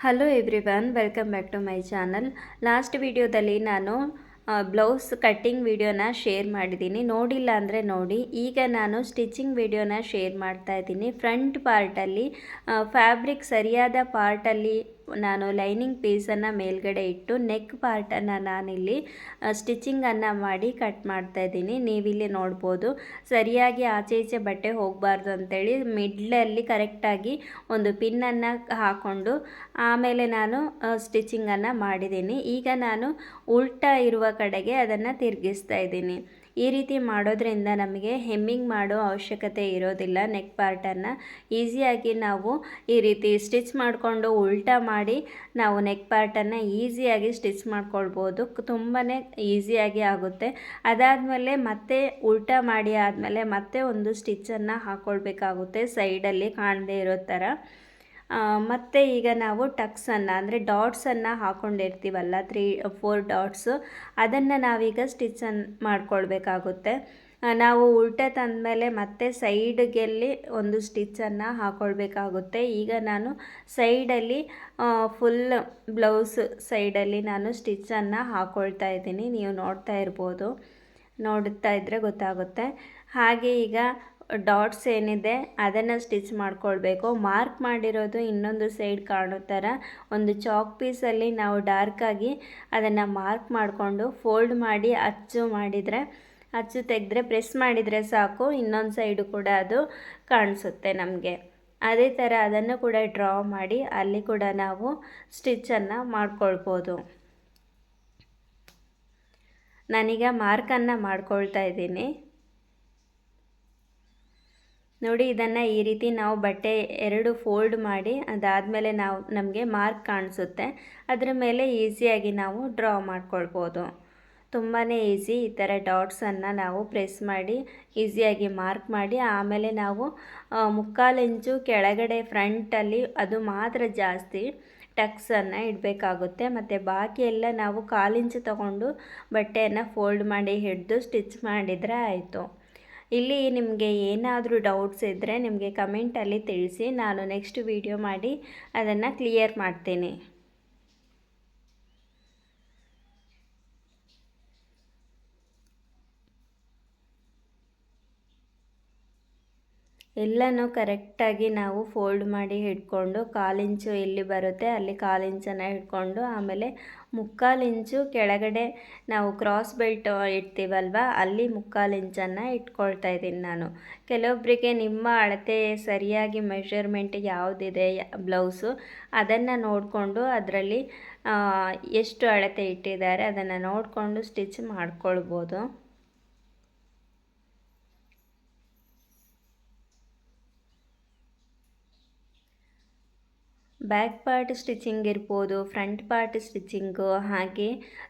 Hello everyone, welcome back to my channel. Last ವಿಡಿಯೋದಲ್ಲಿ ನಾನು blouse cutting ವಿಡಿಯೋನ share ಮಾಡಿದ್ದೀನಿ. ನೋಡಿಲ್ಲ ಅಂದರೆ ನೋಡಿ. ಈಗ ನಾನು ಸ್ಟಿಚಿಂಗ್ ವಿಡಿಯೋನ ಶೇರ್ ಮಾಡ್ತಾ ಇದ್ದೀನಿ. ಫ್ರಂಟ್ ಪಾರ್ಟಲ್ಲಿ ಫ್ಯಾಬ್ರಿಕ್ ಸರಿಯಾದ ಪಾರ್ಟಲ್ಲಿ ನಾನು ಲೈನಿಂಗ್ ಪೀಸನ್ನು ಮೇಲ್ಗಡೆ ಇಟ್ಟು ನೆಕ್ ಪಾರ್ಟನ್ನು ನಾನಿಲ್ಲಿ ಸ್ಟಿಚಿಂಗನ್ನು ಮಾಡಿ ಕಟ್ ಮಾಡ್ತಾ ಇದ್ದೀನಿ. ನೀವಿಲ್ಲಿ ನೋಡ್ಬೋದು, ಸರಿಯಾಗಿ ಆಚೆ ಈಚೆ ಬಟ್ಟೆ ಹೋಗಬಾರ್ದು ಅಂತೇಳಿ ಮಿಡ್ಲಲ್ಲಿ ಕರೆಕ್ಟಾಗಿ ಒಂದು ಪಿನ್ನನ್ನು ಹಾಕ್ಕೊಂಡು ಆಮೇಲೆ ನಾನು ಸ್ಟಿಚಿಂಗನ್ನು ಮಾಡಿದ್ದೀನಿ. ಈಗ ನಾನು ಉಲ್ಟಾ ಇರುವ ಕಡೆಗೆ ಅದನ್ನು ತಿರುಗಿಸ್ತಾ ಇದ್ದೀನಿ. ಈ ರೀತಿ ಮಾಡೋದ್ರಿಂದ ನಮಗೆ ಹೆಮ್ಮಿಂಗ್ ಮಾಡೋ ಅವಶ್ಯಕತೆ ಇರೋದಿಲ್ಲ. ನೆಕ್ ಪಾರ್ಟನ್ನು ಈಸಿಯಾಗಿ ನಾವು ಈ ರೀತಿ ಸ್ಟಿಚ್ ಮಾಡಿಕೊಂಡು ಉಲ್ಟಾ ಮಾಡಿ ನಾವು ನೆಕ್ ಪಾರ್ಟನ್ನು ಈಸಿಯಾಗಿ ಸ್ಟಿಚ್ ಮಾಡ್ಕೊಳ್ಬೋದು. ತುಂಬಾ ಈಸಿಯಾಗಿ ಆಗುತ್ತೆ. ಅದಾದಮೇಲೆ ಮತ್ತೆ ಉಲ್ಟಾ ಮಾಡಿ ಆದಮೇಲೆ ಮತ್ತೆ ಒಂದು ಸ್ಟಿಚ್ಚನ್ನು ಹಾಕ್ಕೊಳ್ಬೇಕಾಗುತ್ತೆ, ಸೈಡಲ್ಲಿ ಕಾಣದೇ ಇರೋ ಥರ. ಮತ್ತು ಈಗ ನಾವು ಟಕ್ಸನ್ನು ಅಂದರೆ ಡಾಟ್ಸನ್ನು ಹಾಕ್ಕೊಂಡಿರ್ತೀವಲ್ಲ, 3-4 ಡಾಟ್ಸು, ಅದನ್ನು ನಾವೀಗ ಸ್ಟಿಚ್ಚನ್ನು ಮಾಡ್ಕೊಳ್ಬೇಕಾಗುತ್ತೆ. ನಾವು ಉಲ್ಟಾ ತಂದಮೇಲೆ ಮತ್ತೆ ಸೈಡ್ಗೆಲ್ಲಿ ಒಂದು ಸ್ಟಿಚ್ಚನ್ನು ಹಾಕ್ಕೊಳ್ಬೇಕಾಗುತ್ತೆ. ಈಗ ನಾನು ಸೈಡಲ್ಲಿ ಫುಲ್ ಬ್ಲೌಸ್ ಸೈಡಲ್ಲಿ ನಾನು ಸ್ಟಿಚ್ಚನ್ನು ಹಾಕ್ಕೊಳ್ತಾ ಇದ್ದೀನಿ. ನೀವು ನೋಡ್ತಾ ಇದ್ದರೆ ಗೊತ್ತಾಗುತ್ತೆ. ಹಾಗೆ ಈಗ ಡಾಟ್ಸ್ ಏನಿದೆ ಅದನ್ನು ಸ್ಟಿಚ್ ಮಾಡ್ಕೊಳ್ಬೇಕು. ಮಾರ್ಕ್ ಮಾಡಿರೋದು ಇನ್ನೊಂದು ಸೈಡ್ ಕಾಣೋ ಥರ ಒಂದು ಚಾಕ್ ಪೀಸಲ್ಲಿ ನಾವು ಡಾರ್ಕಾಗಿ ಅದನ್ನು ಮಾರ್ಕ್ ಮಾಡಿಕೊಂಡು ಫೋಲ್ಡ್ ಮಾಡಿ ಅಚ್ಚು ತೆಗೆದ್ರೆ ಪ್ರೆಸ್ ಮಾಡಿದರೆ ಸಾಕು, ಇನ್ನೊಂದು ಸೈಡು ಕೂಡ ಅದು ಕಾಣಿಸುತ್ತೆ ನಮಗೆ. ಅದೇ ಥರ ಅದನ್ನು ಕೂಡ ಡ್ರಾ ಮಾಡಿ ಅಲ್ಲಿ ಕೂಡ ನಾವು ಸ್ಟಿಚ್ಚನ್ನು ಮಾಡ್ಕೊಳ್ಬೋದು. ನಾನೀಗ ಮಾರ್ಕನ್ನು ಮಾಡ್ಕೊಳ್ತಾ ಇದ್ದೀನಿ. ನೋಡಿ, ಇದನ್ನು ಈ ರೀತಿ ನಾವು ಬಟ್ಟೆ 2 ಫೋಲ್ಡ್ ಮಾಡಿ ಅದಾದಮೇಲೆ ನಮಗೆ ಮಾರ್ಕ್ ಕಾಣಿಸುತ್ತೆ. ಅದರ ಮೇಲೆ ಈಸಿಯಾಗಿ ನಾವು ಡ್ರಾ ಮಾಡ್ಕೊಳ್ಬೋದು. ತುಂಬಾ ಈಸಿ. ಈ ಥರ ಡಾಟ್ಸನ್ನು ನಾವು ಪ್ರೆಸ್ ಮಾಡಿ ಈಸಿಯಾಗಿ ಮಾರ್ಕ್ ಮಾಡಿ ಆಮೇಲೆ ನಾವು 3/4 ಇಂಚು ಕೆಳಗಡೆ ಫ್ರಂಟಲ್ಲಿ ಅದು ಮಾತ್ರ ಜಾಸ್ತಿ ಟಕ್ಸನ್ನು ಇಡಬೇಕಾಗುತ್ತೆ. ಮತ್ತು ಬಾಕಿ ಎಲ್ಲ ನಾವು 1/4 ಇಂಚು ತಗೊಂಡು ಬಟ್ಟೆಯನ್ನು ಫೋಲ್ಡ್ ಮಾಡಿ ಹಿಡಿದು ಸ್ಟಿಚ್ ಮಾಡಿದರೆ ಆಯಿತು. ಇಲ್ಲಿ ನಿಮಗೆ ಏನಾದರೂ ಡೌಟ್ಸ್ ಇದ್ದರೆ ನಿಮಗೆ ಕಮೆಂಟಲ್ಲಿ ತಿಳಿಸಿ, ನಾನು ನೆಕ್ಸ್ಟ್ ವಿಡಿಯೋ ಮಾಡಿ ಅದನ್ನು ಕ್ಲಿಯರ್ ಮಾಡ್ತೀನಿ. ಎಲ್ಲನೂ ಕರೆಕ್ಟಾಗಿ ನಾವು ಫೋಲ್ಡ್ ಮಾಡಿ ಹಿಡ್ಕೊಂಡು 1/4 ಇಂಚು ಎಲ್ಲಿ ಬರುತ್ತೆ ಅಲ್ಲಿ 1/4 ಇಂಚನ್ನು ಹಿಡ್ಕೊಂಡು ಆಮೇಲೆ 3/4 ಇಂಚು ಕೆಳಗಡೆ ನಾವು ಕ್ರಾಸ್ ಬೆಲ್ಟ್ ಇಡ್ತೀವಲ್ವ, ಅಲ್ಲಿ 3/4 ಇಂಚನ್ನು ಇಟ್ಕೊಳ್ತಾ ಇದ್ದೀನಿ ನಾನು. ಕೆಲವೊಬ್ಬರಿಗೆ ನಿಮ್ಮ ಅಳತೆ ಸರಿಯಾಗಿ ಮೆಷರ್ಮೆಂಟ್ ಯಾವುದಿದೆ ಬ್ಲೌಸು ಅದನ್ನು ನೋಡಿಕೊಂಡು ಅದರಲ್ಲಿ ಎಷ್ಟು ಅಳತೆ ಇಟ್ಟಿದ್ದಾರೆ ಅದನ್ನು ನೋಡಿಕೊಂಡು ಸ್ಟಿಚ್ ಮಾಡ್ಕೊಳ್ಬೋದು. ಬ್ಯಾಕ್ ಪಾರ್ಟ್ ಸ್ಟಿಚಿಂಗ್ ಇರ್ಬೋದು, ಫ್ರಂಟ್ ಪಾರ್ಟ್ ಸ್ಟಿಚಿಂಗು, ಹಾಗೆ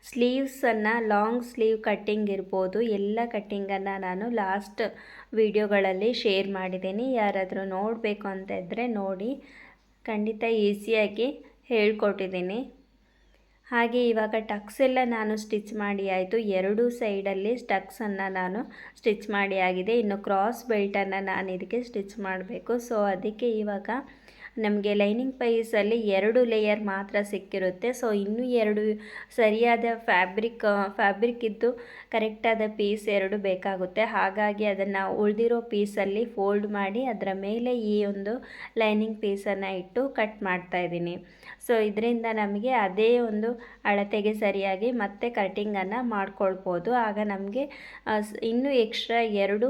ಸ್ಲೀವ್ಸನ್ನು ಲಾಂಗ್ ಸ್ಲೀವ್ ಕಟ್ಟಿಂಗ್ ಇರ್ಬೋದು. ಎಲ್ಲ ಕಟ್ಟಿಂಗನ್ನು ನಾನು ಲಾಸ್ಟ್ ವಿಡಿಯೋಗಳಲ್ಲಿ ಶೇರ್ ಮಾಡಿದ್ದೀನಿ. ಯಾರಾದರೂ ನೋಡಬೇಕು ಅಂತ ಇದ್ದರೆ ನೋಡಿ, ಖಂಡಿತ ಈಸಿಯಾಗಿ ಹೇಳ್ಕೊಟ್ಟಿದ್ದೀನಿ. ಹಾಗೆ ಇವಾಗ ಟಕ್ಸ್ ಎಲ್ಲ ನಾನು ಸ್ಟಿಚ್ ಮಾಡಿ ಆಯಿತು. 2 ಸೈಡಲ್ಲಿ ಟಕ್ಸನ್ನು ನಾನು ಸ್ಟಿಚ್ ಮಾಡಿ ಆಗಿದೆ. ಇನ್ನು ಕ್ರಾಸ್ ಬೆಲ್ಟನ್ನು ನಾನು ಇದಕ್ಕೆ ಸ್ಟಿಚ್ ಮಾಡಬೇಕು. ಸೊ ಅದಕ್ಕೆ ಇವಾಗ ನಮಗೆ ಲೈನಿಂಗ್ ಪೀಸಲ್ಲಿ 2 ಲೇಯರ್ ಮಾತ್ರ ಸಿಕ್ಕಿರುತ್ತೆ. ಸೊ ಇನ್ನೂ 2 ಸರಿಯಾದ ಫ್ಯಾಬ್ರಿಕ್ ಇದ್ದು ಕರೆಕ್ಟಾದ ಪೀಸ್ 2 ಬೇಕಾಗುತ್ತೆ. ಹಾಗಾಗಿ ಅದನ್ನು ಉಳಿದಿರೋ ಪೀಸಲ್ಲಿ ಫೋಲ್ಡ್ ಮಾಡಿ ಅದರ ಮೇಲೆ ಈ ಒಂದು ಲೈನಿಂಗ್ ಪೀಸನ್ನು ಇಟ್ಟು ಕಟ್ ಮಾಡ್ತಾಯಿದ್ದೀನಿ. ಸೊ ಇದರಿಂದ ನಮಗೆ ಅದೇ ಒಂದು ಅಳತೆಗೆ ಸರಿಯಾಗಿ ಮತ್ತೆ ಕಟ್ಟಿಂಗನ್ನು ಮಾಡ್ಕೊಳ್ಬೋದು. ಆಗ ನಮಗೆ ಇನ್ನೂ ಎಕ್ಸ್ಟ್ರಾ 2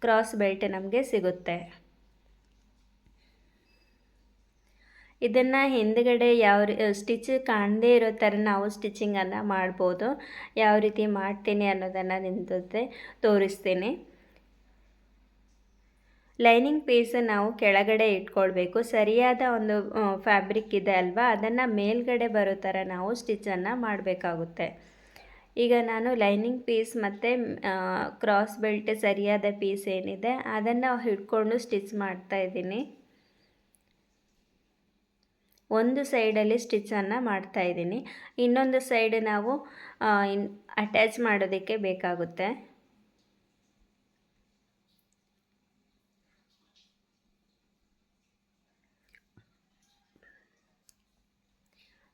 ಕ್ರಾಸ್ ಬೆಲ್ಟ್ ನಮಗೆ ಸಿಗುತ್ತೆ. ಇದನ್ನು ಹಿಂದುಗಡೆ ಸ್ಟಿಚ್ ಕಾಣದೇ ಇರೋ ಥರ ನಾವು ಸ್ಟಿಚಿಂಗನ್ನು ಮಾಡ್ಬೋದು. ಯಾವ ರೀತಿ ಮಾಡ್ತೀನಿ ಅನ್ನೋದನ್ನು ನಿಮ್ಮ ಜೊತೆ ತೋರಿಸ್ತೀನಿ. ಲೈನಿಂಗ್ ಪೀಸ್ ನಾವು ಕೆಳಗಡೆ ಇಟ್ಕೊಳ್ಬೇಕು. ಸರಿಯಾದ ಒಂದು ಫ್ಯಾಬ್ರಿಕ್ ಇದೆ ಅಲ್ವಾ, ಅದನ್ನು ಮೇಲ್ಗಡೆ ಬರೋ ಥರ ನಾವು ಸ್ಟಿಚ್ಚನ್ನು ಮಾಡಬೇಕಾಗುತ್ತೆ. ಈಗ ನಾನು ಲೈನಿಂಗ್ ಪೀಸ್ ಮತ್ತು ಕ್ರಾಸ್ ಬೆಲ್ಟ್ ಸರಿಯಾದ ಪೀಸ್ ಏನಿದೆ ಅದನ್ನು ಹಿಡ್ಕೊಂಡು ಸ್ಟಿಚ್ ಮಾಡ್ತಾಯಿದ್ದೀನಿ. ಒಂದು ಸೈಡಲ್ಲಿ ಸ್ಟಿಚ್ಚನ್ನು ಮಾಡ್ತಾಯಿದ್ದೀನಿ. ಇನ್ನೊಂದು ಸೈಡ್ ನಾವು ಅಟ್ಯಾಚ್ ಮಾಡೋದಕ್ಕೆ ಬೇಕಾಗುತ್ತೆ.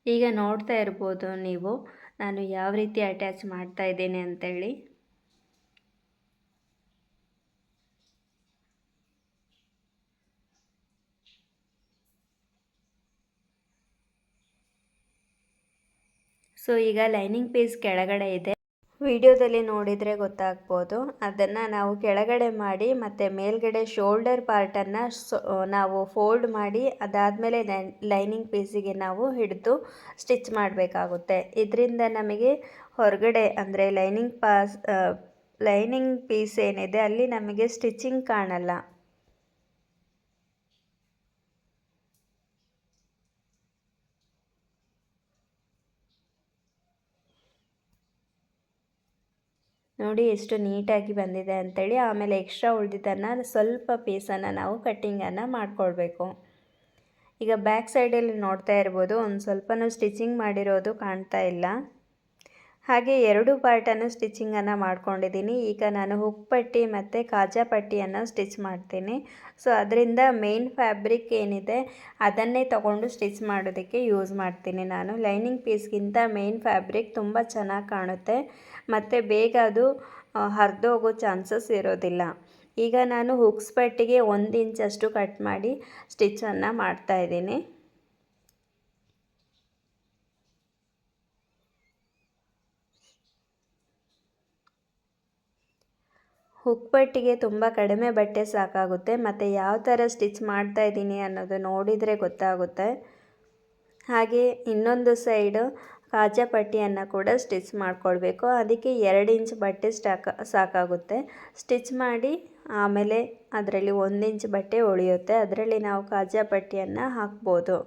ಈಗ ನೋಡ್ತಾ ಇರ್ಬೋದು ನೀವು ನಾನು ಯಾವ ರೀತಿ ಅಟ್ಯಾಚ್ ಮಾಡ್ತಾ ಇದ್ದೇನೆ ಅಂತೇಳಿ. ಸೊ ಈಗ ಲೈನಿಂಗ್ ಪೀಸ್ ಕೆಳಗಡೆ ಇದೆ, ವಿಡಿಯೋದಲ್ಲಿ ನೋಡಿದರೆ ಗೊತ್ತಾಗ್ಬೋದು. ಅದನ್ನು ನಾವು ಕೆಳಗಡೆ ಮಾಡಿ ಮತ್ತು ಮೇಲ್ಗಡೆ ಶೋಲ್ಡರ್ ಪಾರ್ಟನ್ನು ನಾವು ಫೋಲ್ಡ್ ಮಾಡಿ ಅದಾದಮೇಲೆ ಲೈನಿಂಗ್ ಪೀಸಿಗೆ ನಾವು ಹಿಡಿದು ಸ್ಟಿಚ್ ಮಾಡಬೇಕಾಗುತ್ತೆ. ಇದರಿಂದ ನಮಗೆ ಹೊರಗಡೆ ಅಂದರೆ ಲೈನಿಂಗ್ ಪೀಸ್ ಏನಿದೆ ಅಲ್ಲಿ ನಮಗೆ ಸ್ಟಿಚಿಂಗ್ ಕಾಣಲ್ಲ. ನೋಡಿ ಎಷ್ಟು ನೀಟಾಗಿ ಬಂದಿದೆ ಅಂಥೇಳಿ. ಆಮೇಲೆ ಎಕ್ಸ್ಟ್ರಾ ಉಳಿದಿದ್ದನ್ನು ಸ್ವಲ್ಪ ಪೀಸನ್ನು ನಾವು ಕಟ್ಟಿಂಗನ್ನು ಮಾಡಿಕೊಳ್ಬೇಕು. ಈಗ ಬ್ಯಾಕ್ ಸೈಡಲ್ಲಿ ನೋಡ್ತಾ ಇರ್ಬೋದು ಒಂದು ಸ್ವಲ್ಪನೂ ಸ್ಟಿಚಿಂಗ್ ಮಾಡಿರೋದು ಕಾಣ್ತಾ ಇಲ್ಲ. ಹಾಗೆ ಎರಡು ಪಾರ್ಟನ್ನು ಸ್ಟಿಚಿಂಗನ್ನು ಮಾಡ್ಕೊಂಡಿದ್ದೀನಿ. ಈಗ ನಾನು ಹುಕ್ ಪಟ್ಟಿ ಮತ್ತು ಕಾಜಾ ಪಟ್ಟಿಯನ್ನು ಸ್ಟಿಚ್ ಮಾಡ್ತೀನಿ. ಸೊ ಅದರಿಂದ ಮೇನ್ ಫ್ಯಾಬ್ರಿಕ್ ಏನಿದೆ ಅದನ್ನೇ ತಗೊಂಡು ಸ್ಟಿಚ್ ಮಾಡೋದಕ್ಕೆ ಯೂಸ್ ಮಾಡ್ತೀನಿ ನಾನು. ಲೈನಿಂಗ್ ಪೀಸ್ಗಿಂತ ಮೇನ್ ಫ್ಯಾಬ್ರಿಕ್ ತುಂಬ ಚೆನ್ನಾಗಿ ಕಾಣುತ್ತೆ ಮತ್ತು ಬೇಗ ಅದು ಹರಿದೋಗೋ ಚಾನ್ಸಸ್ ಇರೋದಿಲ್ಲ. ಈಗ ನಾನು ಹುಕ್ಸ್ ಪಟ್ಟಿಗೆ 1 ಇಂಚಷ್ಟು ಕಟ್ ಮಾಡಿ ಸ್ಟಿಚ್ಚನ್ನು ಮಾಡ್ತಾಯಿದ್ದೀನಿ. ಹುಕ್ ಪಟ್ಟಿಗೆ ತುಂಬ ಕಡಿಮೆ ಬಟ್ಟೆ ಸಾಕಾಗುತ್ತೆ ಮತ್ತು ಯಾವ ಥರ ಸ್ಟಿಚ್ ಮಾಡ್ತಾ ಇದ್ದೀನಿ ಅನ್ನೋದು ನೋಡಿದರೆ ಗೊತ್ತಾಗುತ್ತೆ. ಹಾಗೆ ಇನ್ನೊಂದು ಸೈಡು ಕಾಜಾ ಪಟ್ಟಿಯನ್ನು ಕೂಡ ಸ್ಟಿಚ್ ಮಾಡ್ಕೊಳ್ಬೇಕು. ಅದಕ್ಕೆ 2 ಇಂಚ್ ಬಟ್ಟೆ ಸಾಕಾಗುತ್ತೆ. ಸ್ಟಿಚ್ ಮಾಡಿ ಆಮೇಲೆ ಅದರಲ್ಲಿ 1 ಇಂಚ್ ಬಟ್ಟೆ ಉಳಿಯುತ್ತೆ, ಅದರಲ್ಲಿ ನಾವು ಕಾಜಾ ಪಟ್ಟಿಯನ್ನು ಹಾಕ್ಬೋದು.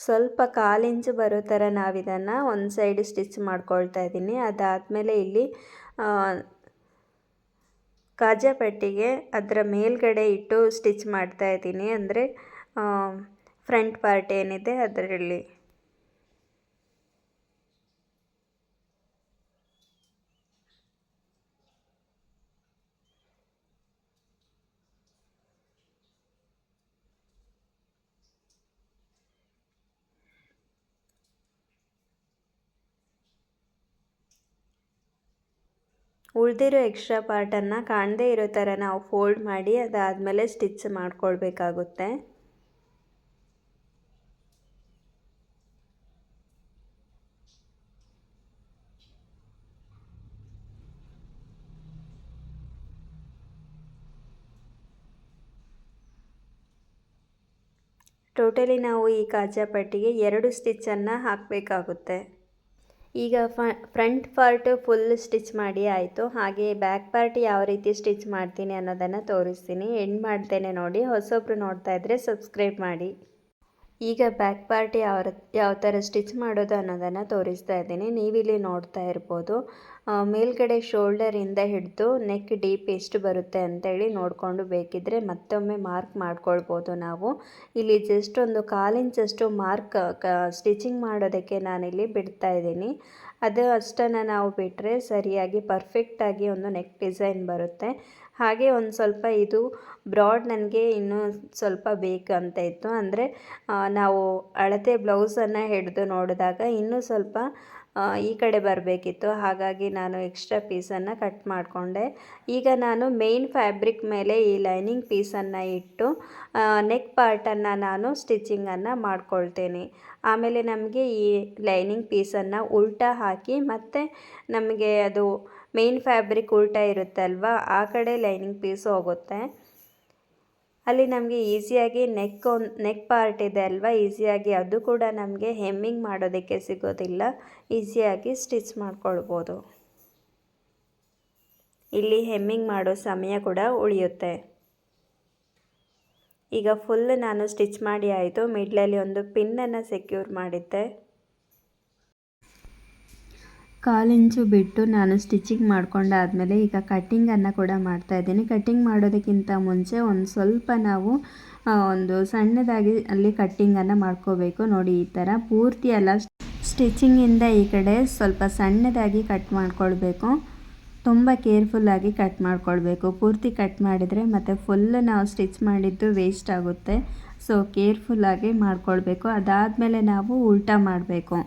ಸ್ವಲ್ಪ 1/4 ಇಂಚ್ ಬರೋ ಥರ ನಾವಿದನ್ನು ಒಂದು ಸೈಡ್ ಸ್ಟಿಚ್ ಮಾಡ್ಕೊಳ್ತಾ ಇದ್ದೀನಿ. ಅದಾದಮೇಲೆ ಇಲ್ಲಿ ಕಾಜಾ ಪಟ್ಟಿಗೆ ಅದರ ಮೇಲ್ಗಡೆ ಇಟ್ಟು ಸ್ಟಿಚ್ ಮಾಡ್ತಾ ಇದ್ದೀನಿ, ಅಂದರೆ ಫ್ರಂಟ್ ಪಾರ್ಟ್ ಏನಿದೆ ಅದರಲ್ಲಿ. ಉಳಿದಿರೋ ಎಕ್ಸ್ಟ್ರಾ ಪಾರ್ಟನ್ನು ಕಾಣದೇ ಇರೋ ಥರ ನಾವು ಫೋಲ್ಡ್ ಮಾಡಿ ಅದಾದಮೇಲೆ ಸ್ಟಿಚ್ ಮಾಡ್ಕೊಳ್ಬೇಕಾಗುತ್ತೆ. ಟೋಟಲಿ ನಾವು ಈ ಕಾಜಾ ಪಟ್ಟಿಗೆ 2 ಸ್ಟಿಚ್ಚನ್ನು ಹಾಕಬೇಕಾಗುತ್ತೆ. ಈಗ ಫ್ರಂಟ್ ಪಾರ್ಟ್ ಫುಲ್ ಸ್ಟಿಚ್ ಮಾಡಿ ಆಯಿತು. ಹಾಗೆ ಬ್ಯಾಕ್ ಪಾರ್ಟ್ ಯಾವ ರೀತಿ ಸ್ಟಿಚ್ ಮಾಡ್ತೀನಿ ಅನ್ನೋದನ್ನು ತೋರಿಸ್ತೀನಿ. ಎಂಡ್ ಮಾಡ್ತೇನೆ ನೋಡಿ. ಹೊಸೊಬ್ಬರು ನೋಡ್ತಾ ಇದ್ದರೆ ಸಬ್ಸ್ಕ್ರೈಬ್ ಮಾಡಿ. ಈಗ ಬ್ಯಾಕ್ ಪಾರ್ಟ್ ಯಾವ ಥರ ಸ್ಟಿಚ್ ಮಾಡೋದು ಅನ್ನೋದನ್ನು ತೋರಿಸ್ತಾ ಇದ್ದೀನಿ. ನೀವಿಲ್ಲಿ ನೋಡ್ತಾ ಇರ್ಬೋದು. ಮೇಲ್ಗಡೆ ಶೋಲ್ಡರಿಂದ ಹಿಡಿದು ನೆಕ್ ಡೀಪ್ ಎಷ್ಟು ಬರುತ್ತೆ ಅಂತೇಳಿ ನೋಡಿಕೊಂಡು ಬೇಕಿದ್ದರೆ ಮತ್ತೊಮ್ಮೆ ಮಾರ್ಕ್ ಮಾಡ್ಕೊಳ್ಬೋದು ನಾವು. ಇಲ್ಲಿ ಜಸ್ಟ್ ಒಂದು 1/4 ಇಂಚಷ್ಟು ಮಾರ್ಕ್ ಸ್ಟಿಚಿಂಗ್ ಮಾಡೋದಕ್ಕೆ ನಾನಿಲ್ಲಿ ಬಿಡ್ತಾ ಇದ್ದೀನಿ. ಅದು ಅಷ್ಟನ್ನು ನಾವು ಬಿಟ್ಟರೆ ಸರಿಯಾಗಿ ಪರ್ಫೆಕ್ಟಾಗಿ ಒಂದು ನೆಕ್ ಡಿಸೈನ್ ಬರುತ್ತೆ. ಹಾಗೆ ಒಂದು ಸ್ವಲ್ಪ ಇದು ಬ್ರಾಡ್ ನನಗೆ ಇನ್ನೂ ಸ್ವಲ್ಪ ಬೇಕಂತ ಇತ್ತು. ಅಂದರೆ ನಾವು ಅಳತೆ ಬ್ಲೌಸನ್ನು ಹಿಡಿದು ನೋಡಿದಾಗ ಇನ್ನೂ ಸ್ವಲ್ಪ ಈ ಕಡೆ ಬರಬೇಕಿತ್ತು. ಹಾಗಾಗಿ ನಾನು ಎಕ್ಸ್ಟ್ರಾ ಪೀಸನ್ನು ಕಟ್ ಮಾಡಿಕೊಂಡೆ. ಈಗ ನಾನು ಮೇನ್ ಫ್ಯಾಬ್ರಿಕ್ ಮೇಲೆ ಈ ಲೈನಿಂಗ್ ಪೀಸನ್ನು ಇಟ್ಟು ನೆಕ್ ಪಾರ್ಟನ್ನು ನಾನು ಸ್ಟಿಚಿಂಗನ್ನು ಮಾಡ್ಕೊಳ್ತೇನೆ. ಆಮೇಲೆ ನಮಗೆ ಈ ಲೈನಿಂಗ್ ಪೀಸನ್ನು ಉಲ್ಟಾ ಹಾಕಿ ಮತ್ತು ನಮಗೆ ಅದು ಮೇನ್ ಫ್ಯಾಬ್ರಿಕ್ ಉಲ್ಟಾ ಇರುತ್ತಲ್ವ ಆ ಕಡೆ ಲೈನಿಂಗ್ ಪೀಸ್ ಹೋಗುತ್ತೆ. ಅಲ್ಲಿ ನಮಗೆ ಈಸಿಯಾಗಿ ನೆಕ್ ಪಾರ್ಟ್ ಇದೆ ಅಲ್ವಾ, ಈಸಿಯಾಗಿ ಅದು ಕೂಡ ನಮಗೆ ಹೆಮ್ಮಿಂಗ್ ಮಾಡೋದಕ್ಕೆ ಸಿಗೋದಿಲ್ಲ. ಈಸಿಯಾಗಿ ಸ್ಟಿಚ್ ಮಾಡ್ಕೊಳ್ಬೋದು. ಇಲ್ಲಿ ಹೆಮ್ಮಿಂಗ್ ಮಾಡೋ ಸಮಯ ಕೂಡ ಉಳಿಯುತ್ತೆ. ಈಗ ಫುಲ್ ನಾನು ಸ್ಟಿಚ್ ಮಾಡಿ ಆಯಿತು. ಮಿಡ್ಲಲ್ಲಿ ಒಂದು ಪಿನ್ನನ್ನು ಸೆಕ್ಯೂರ್ ಮಾಡಿದ್ದೆ. 1/4 ಇಂಚು ಬಿಟ್ಟು ನಾನು ಸ್ಟಿಚಿಂಗ್ ಮಾಡ್ಕೊಂಡಾದಮೇಲೆ ಈಗ ಕಟ್ಟಿಂಗನ್ನು ಕೂಡ ಮಾಡ್ತಾಯಿದ್ದೀನಿ. ಕಟ್ಟಿಂಗ್ ಮಾಡೋದಕ್ಕಿಂತ ಮುಂಚೆ ಒಂದು ಸ್ವಲ್ಪ ನಾವು ಒಂದು ಸಣ್ಣದಾಗಿ ಅಲ್ಲಿ ಕಟ್ಟಿಂಗನ್ನು ಮಾಡ್ಕೋಬೇಕು. ನೋಡಿ ಈ ಥರ ಪೂರ್ತಿ ಎಲ್ಲ ಸ್ಟಿಚಿಂಗಿಂದ ಈ ಕಡೆ ಸ್ವಲ್ಪ ಸಣ್ಣದಾಗಿ ಕಟ್ ಮಾಡ್ಕೊಳ್ಬೇಕು. ತುಂಬ ಕೇರ್ಫುಲ್ಲಾಗಿ ಕಟ್ ಮಾಡ್ಕೊಳ್ಬೇಕು. ಪೂರ್ತಿ ಕಟ್ ಮಾಡಿದರೆ ಮತ್ತು ಫುಲ್ ನಾವು ಸ್ಟಿಚ್ ಮಾಡಿದ್ದು ವೇಸ್ಟ್ ಆಗುತ್ತೆ. ಸೊ ಕೇರ್ಫುಲ್ಲಾಗಿ ಮಾಡ್ಕೊಳ್ಬೇಕು. ಅದಾದಮೇಲೆ ನಾವು ಉಲ್ಟಾ ಮಾಡಬೇಕು.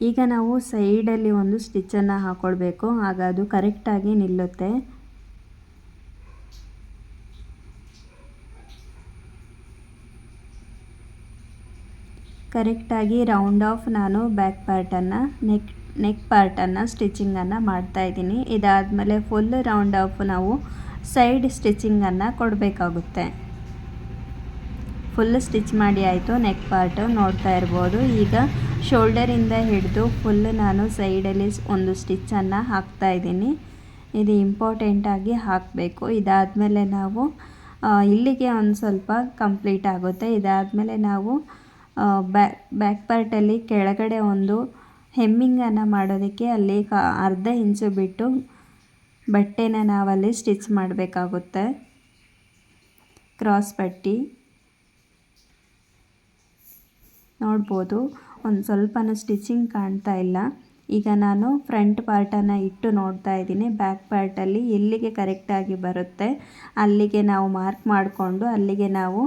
ಈಗ ನಾವು ಸೈಡಲ್ಲಿ ಒಂದು ಸ್ಟಿಚ್ಚನ್ನು ಹಾಕ್ಕೊಳ್ಬೇಕು. ಆಗ ಅದು ಕರೆಕ್ಟಾಗಿ ನಿಲ್ಲುತ್ತೆ. ಕರೆಕ್ಟಾಗಿ ರೌಂಡ್ ಆಫ್ ನಾನು ಬ್ಯಾಕ್ ಪಾರ್ಟನ್ನು ನೆಕ್ ಪಾರ್ಟನ್ನು ಸ್ಟಿಚಿಂಗನ್ನು ಮಾಡ್ತಾಯಿದ್ದೀನಿ. ಇದಾದಮೇಲೆ ಫುಲ್ ರೌಂಡ್ ಆಫ್ ನಾವು ಸೈಡ್ ಸ್ಟಿಚಿಂಗನ್ನು ಕೊಡಬೇಕಾಗುತ್ತೆ. ಫುಲ್ ಸ್ಟಿಚ್ ಮಾಡಿ ಆಯಿತು. ನೆಕ್ ಪಾರ್ಟು ನೋಡ್ತಾ ಇರ್ಬೋದು. ಈಗ ಶೋಲ್ಡರಿಂದ ಹಿಡಿದು ಫುಲ್ ನಾನು ಸೈಡಲ್ಲಿ ಒಂದು ಸ್ಟಿಚ್ಚನ್ನು ಹಾಕ್ತಾಯಿದ್ದೀನಿ. ಇದು ಇಂಪಾರ್ಟೆಂಟಾಗಿ ಹಾಕಬೇಕು. ಇದಾದಮೇಲೆ ನಾವು ಇಲ್ಲಿಗೆ ಒಂದು ಸ್ವಲ್ಪ ಕಂಪ್ಲೀಟ್ ಆಗುತ್ತೆ. ಇದಾದಮೇಲೆ ನಾವು ಬ್ಯಾಕ್ ಪಾರ್ಟಲ್ಲಿ ಕೆಳಗಡೆ ಒಂದು ಹೆಮ್ಮಿಂಗನ್ನು ಮಾಡೋದಕ್ಕೆ ಅಲ್ಲಿ ಅರ್ಧ ಇಂಚು ಬಿಟ್ಟು ಬಟ್ಟೆನ ನಾವಲ್ಲಿ ಸ್ಟಿಚ್ ಮಾಡಬೇಕಾಗುತ್ತೆ. ಕ್ರಾಸ್ ಪಟ್ಟಿ ನೋಡ್ಬೋದು, ಒಂದು ಸ್ವಲ್ಪನೂ ಸ್ಟಿಚಿಂಗ್ ಕಾಣ್ತಾ ಇಲ್ಲ. ಈಗ ನಾನು ಫ್ರಂಟ್ ಪಾರ್ಟನ್ನು ಇಟ್ಟು ನೋಡ್ತಾ ಇದ್ದೀನಿ. ಬ್ಯಾಕ್ ಪಾರ್ಟಲ್ಲಿ ಎಲ್ಲಿಗೆ ಕರೆಕ್ಟಾಗಿ ಬರುತ್ತೆ ಅಲ್ಲಿಗೆ ನಾವು ಮಾರ್ಕ್ ಮಾಡಿಕೊಂಡು ಅಲ್ಲಿಗೆ ನಾವು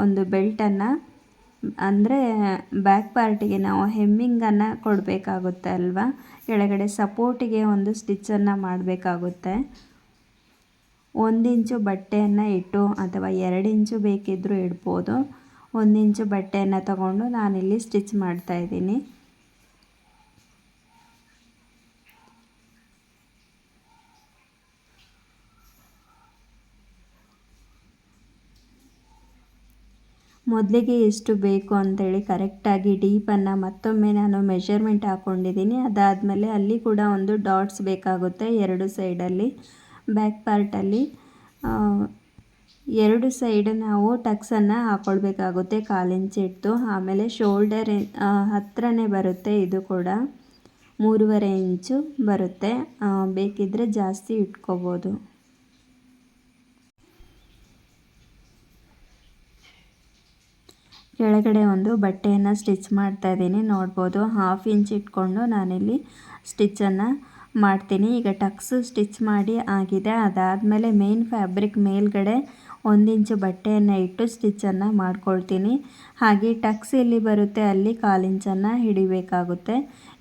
ಒಂದು ಬೆಲ್ಟನ್ನು, ಅಂದರೆ ಬ್ಯಾಕ್ ಪಾರ್ಟಿಗೆ ನಾವು ಹೆಮ್ಮಿಂಗನ್ನು ಕೊಡಬೇಕಾಗುತ್ತೆ ಅಲ್ವಾ. ಕೆಳಗಡೆ ಸಪೋರ್ಟಿಗೆ ಒಂದು ಸ್ಟಿಚ್ಚನ್ನು ಮಾಡಬೇಕಾಗುತ್ತೆ. 1 ಇಂಚು ಬಟ್ಟೆಯನ್ನು ಇಟ್ಟು ಅಥವಾ 2 ಇಂಚು ಬೇಕಿದ್ದರೂ ಇಡ್ಬೋದು. 1 ಇಂಚು ಬಟ್ಟೆಯನ್ನು ತಗೊಂಡು ನಾನಿಲ್ಲಿ ಸ್ಟಿಚ್ ಮಾಡ್ತಾಯಿದ್ದೀನಿ. ಮೊದಲಿಗೆ ಎಷ್ಟು ಬೇಕು ಅಂತೇಳಿ ಕರೆಕ್ಟಾಗಿ ಡೀಪನ್ನು ಮತ್ತೊಮ್ಮೆ ನಾನು ಮೆಷರ್ಮೆಂಟ್ ಹಾಕ್ಕೊಂಡಿದ್ದೀನಿ. ಅದಾದಮೇಲೆ ಅಲ್ಲಿ ಕೂಡ ಒಂದು ಡಾಟ್ಸ್ ಬೇಕಾಗುತ್ತೆ 2 ಸೈಡಲ್ಲಿ. ಬ್ಯಾಕ್ ಪಾರ್ಟಲ್ಲಿ 2 ಸೈಡ್ ನಾವು ಟಕ್ಸನ್ನು ಹಾಕ್ಕೊಳ್ಬೇಕಾಗುತ್ತೆ 1/4 ಇಂಚ್ ಇಟ್ಟು. ಆಮೇಲೆ ಶೋಲ್ಡರ್ ಹತ್ರನೇ ಬರುತ್ತೆ. ಇದು ಕೂಡ 3.5 ಇಂಚು ಬರುತ್ತೆ. ಬೇಕಿದ್ದರೆ ಜಾಸ್ತಿ ಇಟ್ಕೋಬೋದು. ಕೆಳಗಡೆ ಒಂದು ಬಟ್ಟೆಯನ್ನು ಸ್ಟಿಚ್ ಮಾಡ್ತಾ ಇದ್ದೀನಿ. ನೋಡ್ಬೋದು 1/2 ಇಂಚ್ ಇಟ್ಕೊಂಡು ನಾನಿಲ್ಲಿ ಸ್ಟಿಚ್ಚನ್ನು ಮಾಡ್ತೀನಿ. ಈಗ ಟಕ್ಸ್ ಸ್ಟಿಚ್ ಮಾಡಿ ಆಗಿದೆ. ಅದಾದಮೇಲೆ ಮೇನ್ ಫ್ಯಾಬ್ರಿಕ್ ಮೇಲ್ಗಡೆ 1 ಇಂಚು ಬಟ್ಟೆಯನ್ನು ಇಟ್ಟು ಸ್ಟಿಚ್ಚನ್ನು ಮಾಡ್ಕೊಳ್ತೀನಿ. ಹಾಗೆ ಟಕ್ಸ್ ಎಲ್ಲಿ ಬರುತ್ತೆ ಅಲ್ಲಿ 1/4 ಇಂಚನ್ನು ಹಿಡಿಬೇಕಾಗುತ್ತೆ.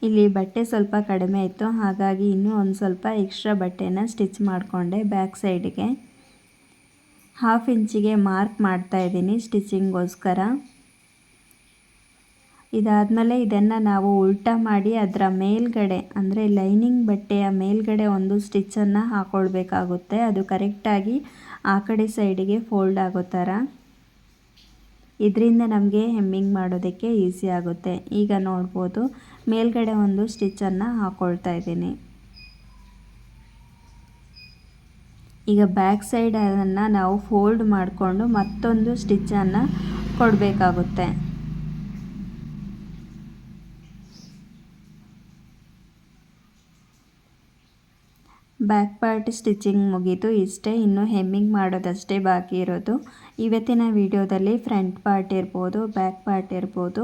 ಇಲ್ಲಿ ಬಟ್ಟೆ ಸ್ವಲ್ಪ ಕಡಿಮೆ ಇತ್ತು, ಹಾಗಾಗಿ ಇನ್ನೂ ಒಂದು ಸ್ವಲ್ಪ ಎಕ್ಸ್ಟ್ರಾ ಬಟ್ಟೆಯನ್ನು ಸ್ಟಿಚ್ ಮಾಡಿಕೊಂಡೆ. ಬ್ಯಾಕ್ ಸೈಡಿಗೆ 1/2 ಇಂಚಿಗೆ ಮಾರ್ಕ್ ಮಾಡ್ತಾ ಇದ್ದೀನಿ ಸ್ಟಿಚಿಂಗೋಸ್ಕರ. ಇದಾದಮೇಲೆ ಇದನ್ನು ನಾವು ಉಲ್ಟಾ ಮಾಡಿ ಅದರ ಮೇಲ್ಗಡೆ, ಅಂದರೆ ಲೈನಿಂಗ್ ಬಟ್ಟೆಯ ಮೇಲ್ಗಡೆ ಒಂದು ಸ್ಟಿಚ್ಚನ್ನು ಹಾಕ್ಕೊಳ್ಬೇಕಾಗುತ್ತೆ. ಅದು ಕರೆಕ್ಟಾಗಿ ಆ ಕಡೆ ಸೈಡಿಗೆ ಫೋಲ್ಡ್ ಆಗೋ ಥರ. ಇದರಿಂದ ನಮಗೆ ಹೆಮ್ಮಿಂಗ್ ಮಾಡೋದಕ್ಕೆ ಈಸಿ ಆಗುತ್ತೆ. ಈಗ ನೋಡ್ಬೋದು ಮೇಲ್ಗಡೆ ಒಂದು ಸ್ಟಿಚ್ಚನ್ನು ಹಾಕ್ಕೊಳ್ತಾ ಇದ್ದೀನಿ. ಈಗ ಬ್ಯಾಕ್ ಸೈಡ್ ಅದನ್ನು ನಾವು ಫೋಲ್ಡ್ ಮಾಡಿಕೊಂಡು ಮತ್ತೊಂದು ಸ್ಟಿಚ್ಚನ್ನು ಕೊಡಬೇಕಾಗುತ್ತೆ. ಬ್ಯಾಕ್ ಪಾರ್ಟ್ ಸ್ಟಿಚಿಂಗ್ ಮುಗೀತು. ಇಷ್ಟೇ, ಇನ್ನು ಹೆಮ್ಮಿಂಗ್ ಮಾಡೋದಷ್ಟೇ ಬಾಕಿ ಇರೋದು. ಇವತ್ತಿನ ವಿಡಿಯೋದಲ್ಲಿ ಫ್ರಂಟ್ ಪಾರ್ಟ್ ಇರ್ಬೋದು, ಬ್ಯಾಕ್ ಪಾರ್ಟ್ ಇರ್ಬೋದು,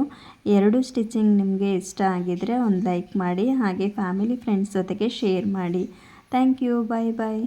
2 ಸ್ಟಿಚಿಂಗ್ ನಿಮಗೆ ಇಷ್ಟ ಆಗಿದರೆ ಒಂದು ಲೈಕ್ ಮಾಡಿ. ಹಾಗೆ ಫ್ಯಾಮಿಲಿ ಫ್ರೆಂಡ್ಸ್ ಜೊತೆಗೆ ಶೇರ್ ಮಾಡಿ. Thank you. Bye bye.